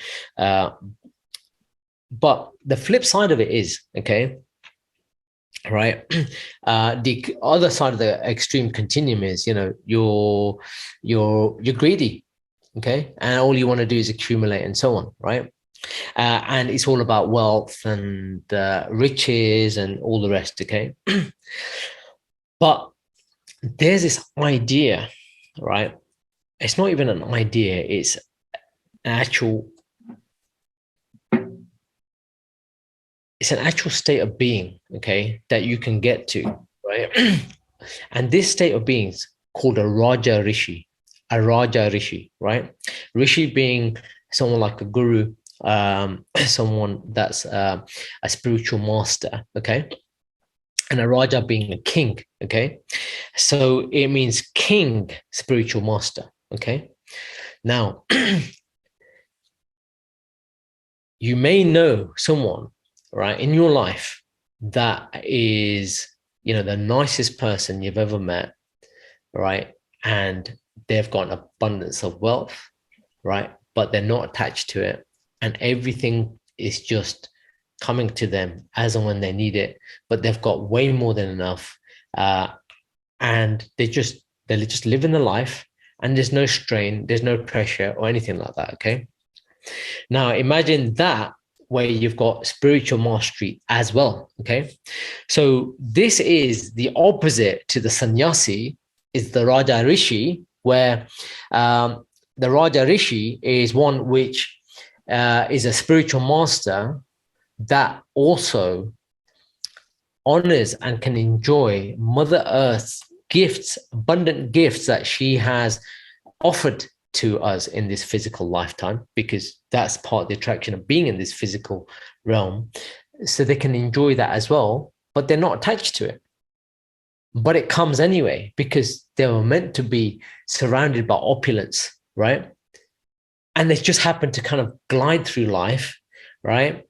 But the flip side of it is, okay, right, the other side of the extreme continuum is, you're greedy, okay, and all you want to do is accumulate and so on, right? And it's all about wealth and riches and all the rest, okay. But there's this idea, right? It's not even an idea, it's an actual state of being, okay, that you can get to, right? And this state of being is called a Raja Rishi, right? Rishi being someone like a guru, someone that's a spiritual master, okay? And a Raja being a king, okay? So it means king, spiritual master, okay? Now, you may know someone, right, in your life that is, the nicest person you've ever met, right? And they've got an abundance of wealth, right? But they're not attached to it. And everything is just coming to them as and when they need it. But they've got way more than enough. And they're just living the life, and there's no strain, there's no pressure or anything like that, okay? Now, imagine that where you've got spiritual mastery as well, okay? So this is the opposite to the sannyasi, is the Raja Rishi, where the Raja Rishi is one which is a spiritual master that also honors and can enjoy Mother Earth's gifts, abundant gifts that she has offered to us in this physical lifetime, because that's part of the attraction of being in this physical realm. So they can enjoy that as well, but they're not attached to it. But it comes anyway, because they were meant to be surrounded by opulence, right? And they just happen to kind of glide through life, right?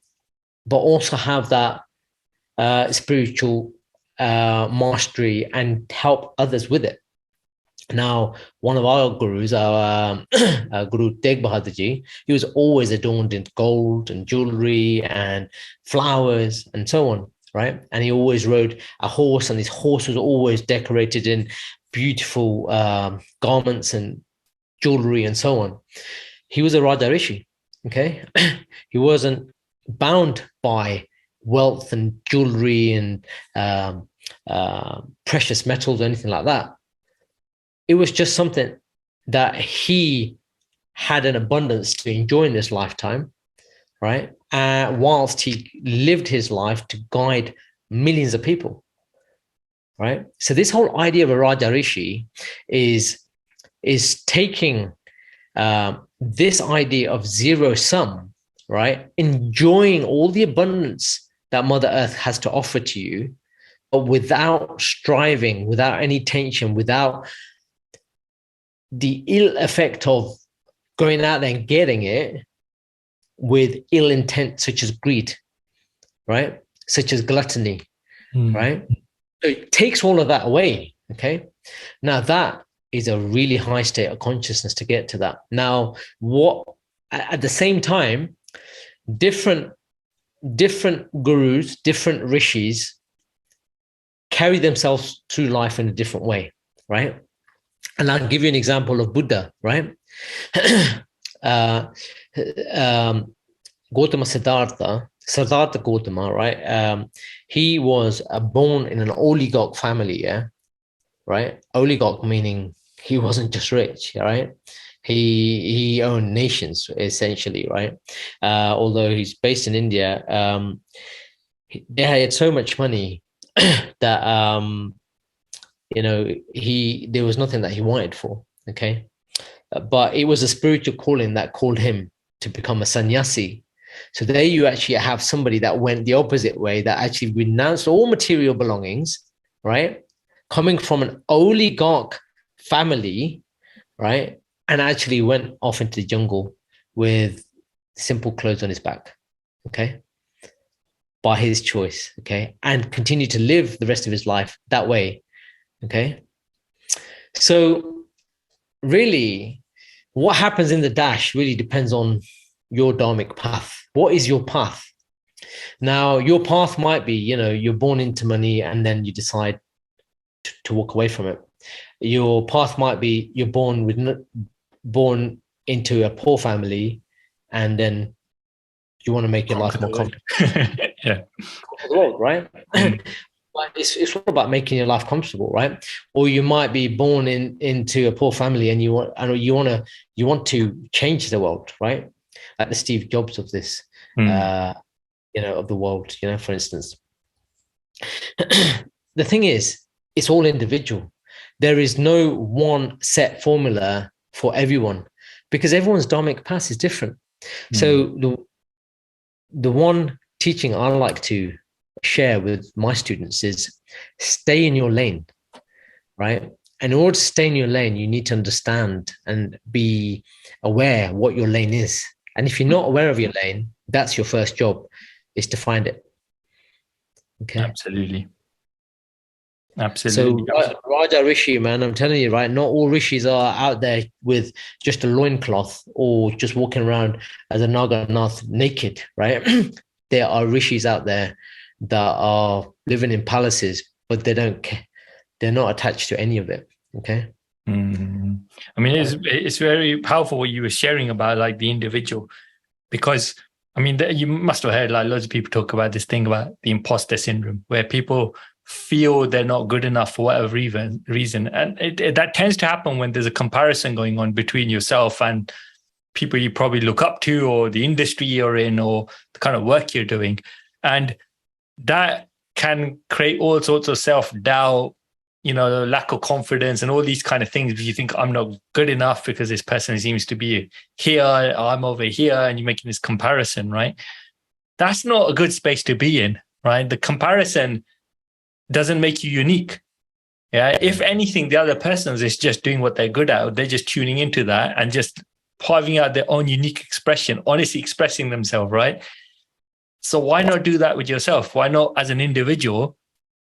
But also have that spiritual mastery and help others with it. Now, one of our gurus, our Guru Tegh Bahadur Ji, he was always adorned in gold and jewelry and flowers and so on, right? And he always rode a horse, and his horse was always decorated in beautiful garments and jewelry and so on. He was a Raja Rishi, okay? He wasn't bound by wealth and jewelry and precious metals or anything like that. It was just something that he had an abundance to enjoy in this lifetime, right? Whilst he lived his life to guide millions of people, right? So this whole idea of a Raja Rishi is taking this idea of zero sum, right? Enjoying all the abundance that Mother Earth has to offer to you, but without striving, without any tension, without the ill effect of going out there and getting it with ill intent, such as greed, right? Such as gluttony, right? So it takes all of that away, okay? Now that is a really high state of consciousness to get to that. Now, at the same time, different gurus, different rishis carry themselves through life in a different way, right? And I'll give you an example of Buddha, right? Gautama Siddhartha Gautama, right? He was born in an oligarch family, yeah, right? Oligarch meaning he wasn't just rich, right? He owned nations essentially, right? Although he's based in India, they had so much money that there was nothing that he wanted for. Okay, but it was a spiritual calling that called him to become a sannyasi. So there you actually have somebody that went the opposite way, that actually renounced all material belongings, right? Coming from an oligarch family, right? And actually went off into the jungle with simple clothes on his back, okay? By his choice, okay? And continue to live the rest of his life that way, okay? So really, what happens in the dash really depends on your dharmic path. What is your path? Now, your path might be, you're born into money and then you decide to walk away from it. Your path might be you're born into a poor family, and then you want to make your life more comfortable. Yeah, right? But it's all about making your life comfortable, right? Or you might be born into a poor family and you want to change the world, right? Like the Steve Jobs of this, of the world, for instance. The thing is, it's all individual. There is no one set formula for everyone because everyone's dharmic path is different. So the one teaching I like to share with my students is stay in your lane, right? And in order to stay in your lane, you need to understand and be aware what your lane is. And if you're not aware of your lane, that's your first job, is to find it. Okay. Absolutely. So Raja Rishi, man, I'm telling you, right? Not all rishis are out there with just a loincloth or just walking around as a Naganath naked, right? There are rishis out there that are living in palaces, but they're not attached to any of it. Okay. Mm-hmm. I mean, it's very powerful what you were sharing about like the individual, because I mean, you must have heard like loads of people talk about this thing about the imposter syndrome, where people feel they're not good enough for whatever reason. And that tends to happen when there's a comparison going on between yourself and people you probably look up to, or the industry you're in, or the kind of work you're doing. And that can create all sorts of self-doubt, lack of confidence and all these kind of things. If you think I'm not good enough because this person seems to be here, I'm over here, and you're making this comparison, right? That's not a good space to be in, right? The comparison doesn't make you unique. Yeah. If anything, the other person is just doing what they're good at. They're just tuning into that and just carving out their own unique expression, honestly expressing themselves, right? So why not do that with yourself? Why not, as an individual,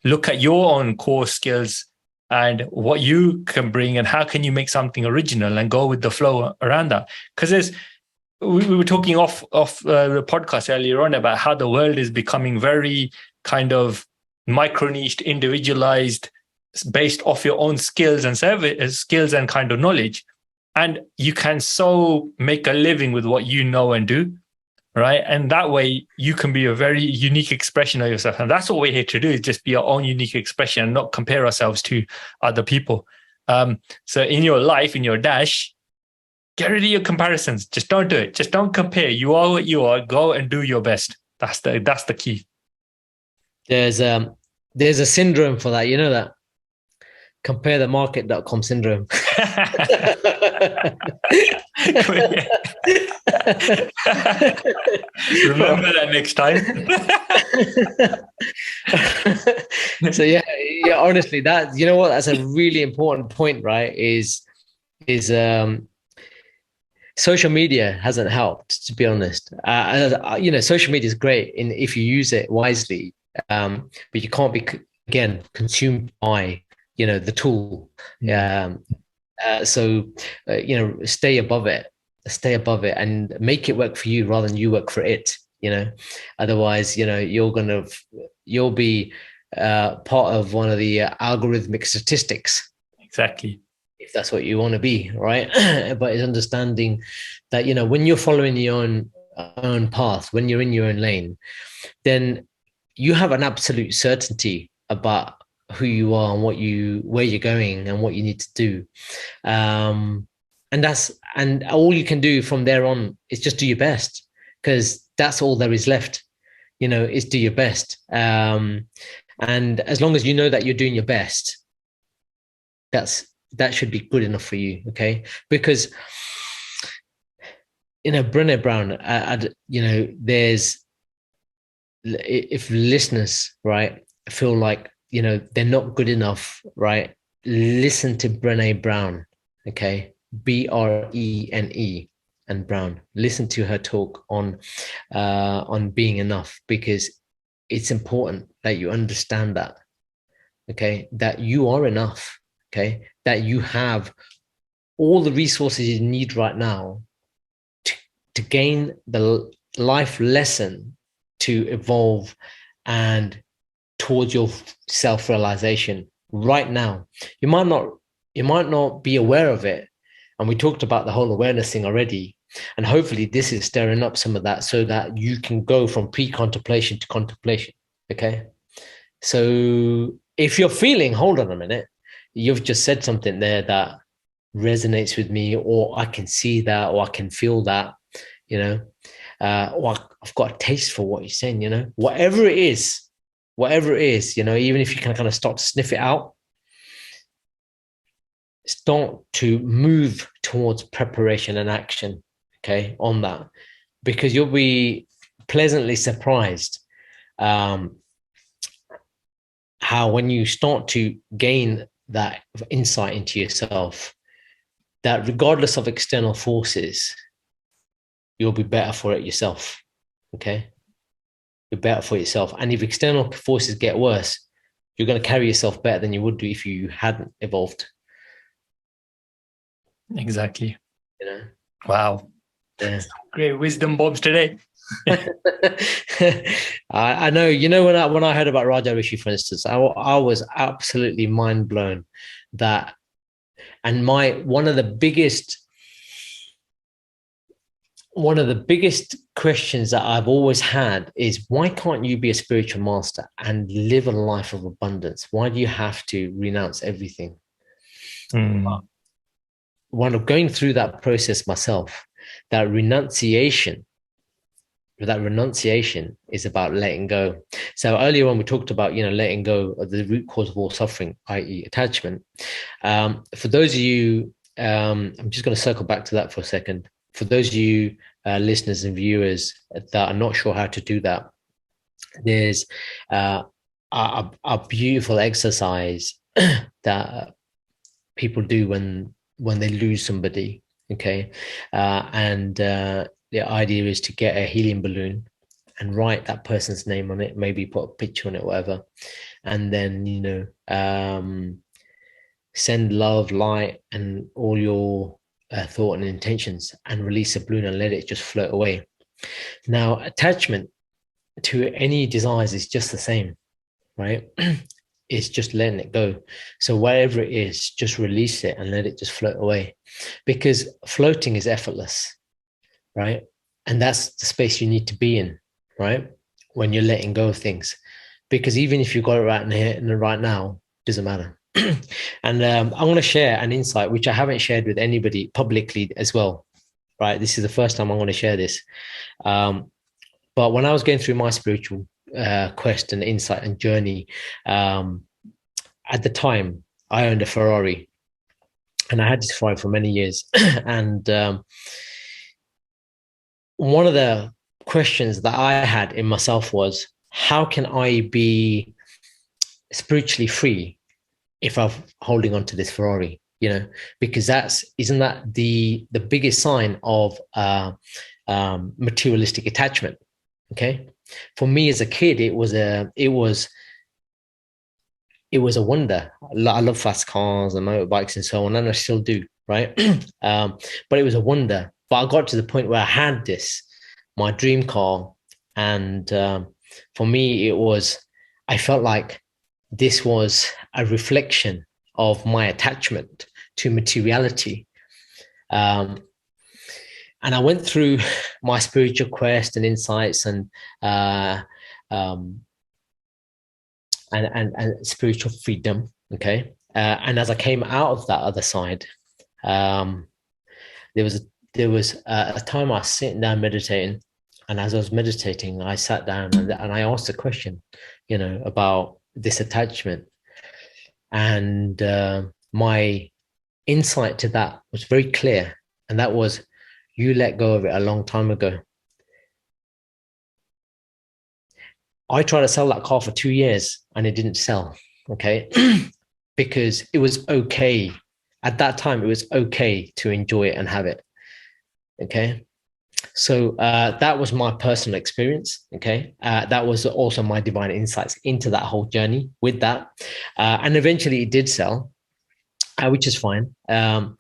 look at your own core skills and what you can bring, and how can you make something original and go with the flow around that? Because we were talking off the podcast earlier on about how the world is becoming very kind of micro-niched, individualized, based off your own skills and skills and kind of knowledge. And you can so make a living with what you know and do, right? And that way you can be a very unique expression of yourself. And that's what we're here to do, is just be our own unique expression and not compare ourselves to other people. So in your life, in your dash, get rid of your comparisons. Just don't do it. Just don't compare. You are what you are. Go and do your best. That's the key. There's a syndrome for that. You know that? Comparethemarket.com syndrome. Remember that next time. So yeah, honestly, that, you know what, that's a really important point, right? Is social media hasn't helped, to be honest. Social media is great if you use it wisely, but you can't be, again, consumed by the tool. Stay above it and make it work for you rather than you work for it. Otherwise, you'll be part of one of the algorithmic statistics. Exactly. If that's what you want to be, right? But it's understanding that when you're following your own path, when you're in your own lane, then you have an absolute certainty about who you are and where you're going and what you need to do. And all you can do from there on is just do your best, because that's all there is left, is do your best. And as long as you know that you're doing your best, that should be good enough for you. Okay. Because, Brené Brown, there's, if listeners, right, feel like, they're not good enough, right, listen to Brené Brown. Okay. Brene and Brown. Listen to her talk on being enough, because it's important that you understand that. Okay. That you are enough. Okay. That you have all the resources you need right now to gain the life lesson to evolve and towards your self-realization right now. You might not be aware of it. And we talked about the whole awareness thing already. And hopefully this is stirring up some of that so that you can go from pre-contemplation to contemplation. Okay. So if you're feeling, hold on a minute, you've just said something there that resonates with me, or I can see that, or I can feel that, or I've got a taste for what you're saying, whatever it is, even if you can kind of start to sniff it out, start to move towards preparation and action, okay, on that, because you'll be pleasantly surprised how when you start to gain that insight into yourself, that regardless of external forces, you'll be better for it yourself. Okay. You're better for yourself. And if external forces get worse, you're going to carry yourself better than you would do if you hadn't evolved. Exactly. Wow. Yeah. Great wisdom bombs today. I know, when I heard about Raja Rishi, for instance, I was absolutely mind blown that, and one of the biggest questions that I've always had is, why can't you be a spiritual master and live a life of abundance? Why do you have to renounce everything? When I'm going through that process myself, that renunciation is about letting go. So earlier on, we talked about, letting go of the root cause of all suffering, i.e. attachment. For those of you, I'm just going to circle back to that for a second. For those of you listeners and viewers that are not sure how to do that, there's a beautiful exercise that people do when they lose somebody. Okay. And the idea is to get a helium balloon and write that person's name on it, maybe put a picture on it, whatever. And then, send love, light, and all your thought and intentions, and release a balloon and let it just float away. Now, attachment to any desires is just the same, right? It's just letting it go. So whatever it is, just release it and let it just float away, because floating is effortless, right? And that's the space you need to be in, right? When you're letting go of things, because even if you've got it right in here and right now, it doesn't matter. And I want to share an insight which I haven't shared with anybody publicly as well, right? This is the first time I'm going to share this. But when I was going through my spiritual quest and insight and journey, at the time I owned a Ferrari, and I had this Ferrari for many years. And one of the questions that I had in myself was, how can I be spiritually free if I'm holding on to this Ferrari? Because isn't that the biggest sign of materialistic attachment? Okay. For me as a kid, it was a wonder. I love fast cars and motorbikes and so on, and I still do, right? But it was a wonder. But I got to the point where I had my dream car, and for me, I felt like this was a reflection of my attachment to materiality. And I went through my spiritual quest and insights and spiritual freedom. Okay. And as I came out of that other side, there was a time I was sitting down meditating, and as I was meditating, I sat down and I asked a question, about this attachment. And my insight to that was very clear. And that was, you let go of it a long time ago. I tried to sell that car for 2 years and it didn't sell. Okay. Because it was okay. At that time, it was okay to enjoy it and have it. Okay. So that was my personal experience. Okay. That was also my divine insights into that whole journey with that. And eventually it did sell, which is fine. But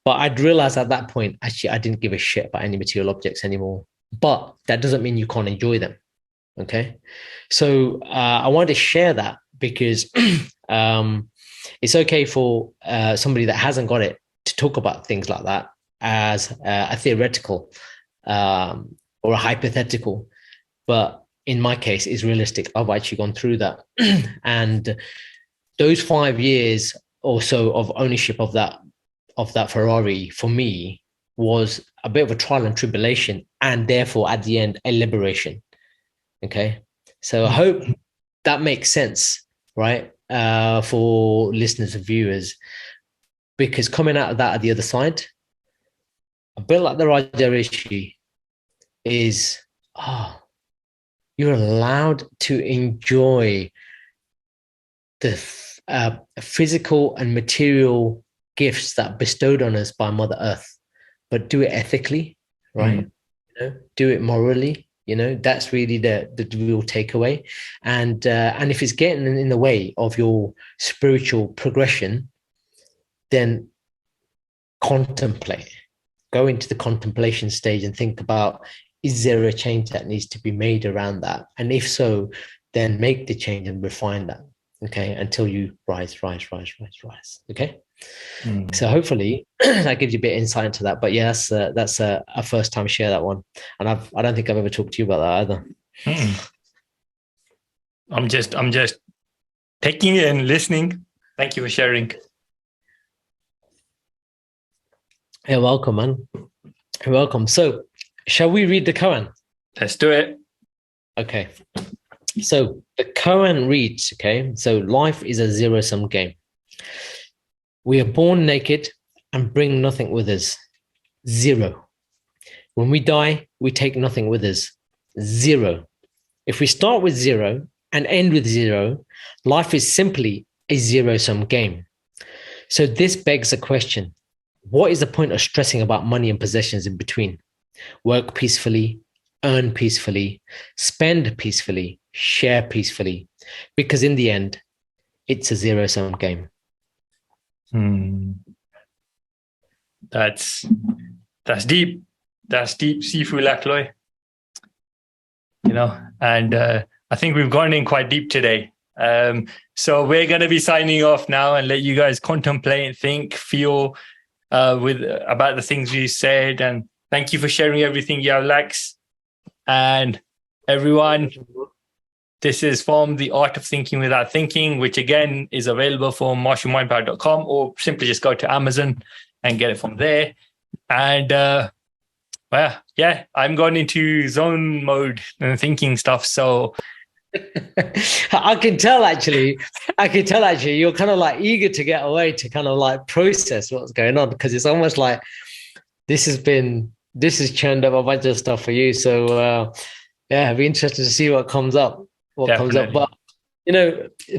I'd realized at that point, actually, I didn't give a shit about any material objects anymore. But that doesn't mean you can't enjoy them. Okay. So I wanted to share that because it's okay for somebody that hasn't got it to talk about things like that as a theoretical or a hypothetical. But in my case, it's realistic. I've actually gone through that. And those 5 years or so of ownership of that Ferrari for me was a bit of a trial and tribulation, and therefore at the end, a liberation. Okay. So I hope that makes sense, right? For listeners and viewers, because coming out of that at the other side, a bit like the Raja Rishi is, you're allowed to enjoy the physical and material gifts that are bestowed on us by Mother Earth, but do it ethically, right? Do it morally. That's really the real takeaway. And if it's getting in the way of your spiritual progression, then contemplate. Go into the contemplation stage and think about, is there a change that needs to be made around that? And if so, then make the change and refine that. Okay, until you rise. Okay. So hopefully that gives you a bit of insight into that. But yeah, that's a first time share that one, and I don't think I've ever talked to you about that either. I'm just taking it and listening. Thank you for sharing. You're welcome, man. You're welcome. So, shall we read the koan? Let's do it. Okay. So the koan reads, okay, so life is a zero-sum game. We are born naked and bring nothing with us. Zero. When we die, we take nothing with us. Zero. If we start with zero and end with zero, life is simply a zero-sum game. So this begs a question. What is the point of stressing about money and possessions in between? Work peacefully, earn peacefully, spend peacefully, share peacefully, because in the end, it's a zero-sum game. That's deep. That's deep, Sifu Lak. And I think we've gone in quite deep today. So we're going to be signing off now and let you guys contemplate, think, feel about the things we said. And thank you for sharing everything you have, Lax. And everyone, this is from The Art of Thinking Without Thinking, which again is available from martialmindpower.com, or simply just go to Amazon and get it from there. And I'm going into zone mode and thinking stuff. So I can tell actually you're kind of like eager to get away to kind of like process what's going on, because it's almost like this has churned up a bunch of stuff for you. So it'd be interesting to see what comes up. Definitely. But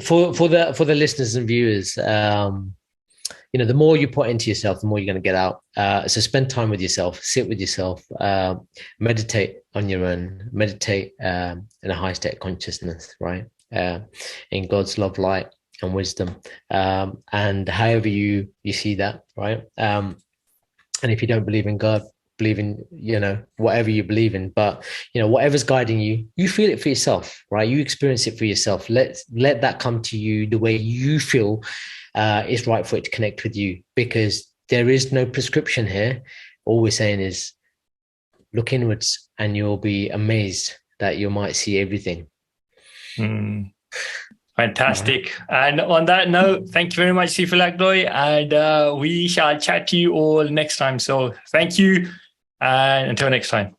for the listeners and viewers, the more you put into yourself, the more you're going to get out. So spend time with yourself, sit with yourself, meditate on your own, meditate in a high state of consciousness, right? In God's love, light, and wisdom, and however you see that, right? And if you don't believe in God, believe in whatever you believe in, but whatever's guiding you, you feel it for yourself, right? You experience it for yourself. Let that come to you the way you feel is right for it to connect with you, because there is no prescription here. All we're saying is look inwards and you'll be amazed that you might see everything. Fantastic. Right. And on that note, thank you very much, Sifu Lak, and we shall chat to you all next time. So thank you, and until next time.